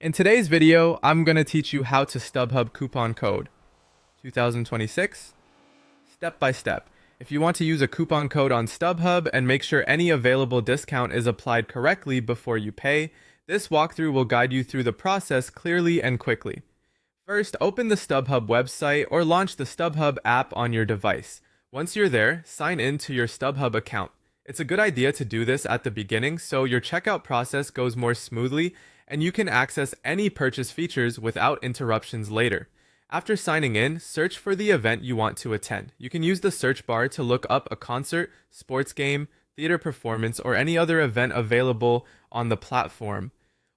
In today's video, I'm going to teach you how to Stubhub coupon code 2026 step by step. If you want to use a coupon code on Stubhub and make sure any available discount is applied correctly before you pay, this walkthrough will guide you through the process clearly and quickly. First, open the Stubhub website or launch the Stubhub app on your device. Once you're there, sign in to your Stubhub account. It's a good idea to do this at the beginning so your checkout process goes more smoothly and you can access any purchase features without interruptions later. After signing in, search for the event you want to attend. You can use the search bar to look up a concert, sports game, theater performance, or any other event available on the platform.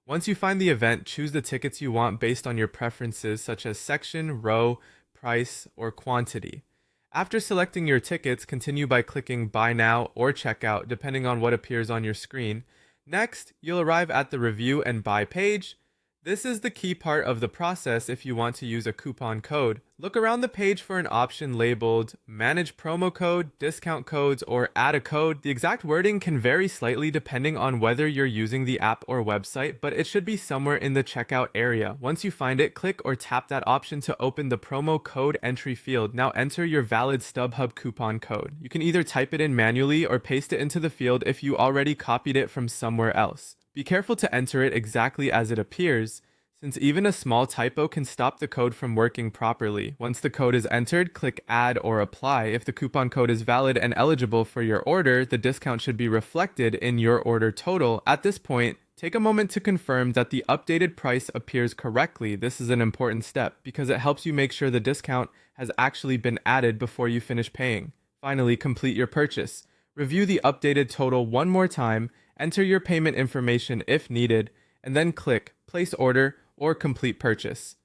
Once you find the event, choose the tickets you want based on your preferences such as section, row, price, or quantity. After selecting your tickets, continue by clicking Buy Now or Checkout depending on what appears on your screen. Next, you'll arrive at the Review and Buy page. This is the key part of the process if you want to use a coupon code. Look around the page for an option labeled Manage Promo Code, Discount Codes, or Add a Code. The exact wording can vary slightly depending on whether you're using the app or website, but it should be somewhere in the checkout area. Once you find it, click or tap that option to open the promo code entry field. Now enter your valid Stubhub coupon code. You can either type it in manually or paste it into the field if you already copied it from somewhere else. Be careful to enter it exactly as it appears, since even a small typo can stop the code from working properly. Once the code is entered, click Add or Apply. If the coupon code is valid and eligible for your order, the discount should be reflected in your order total. At this point, take a moment to confirm that the updated price appears correctly. This is an important step because it helps you make sure the discount has actually been added before you finish paying. Finally, complete your purchase. Review the updated total one more time, enter your payment information if needed, and then click Place Order or Complete Purchase.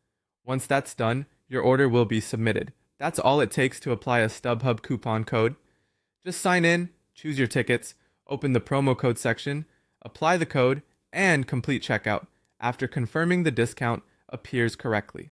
Once that's done, your order will be submitted. That's all it takes to apply a Stubhub coupon code. Just sign in, choose your tickets, open the promo code section, apply the code, and complete checkout after confirming the discount appears correctly.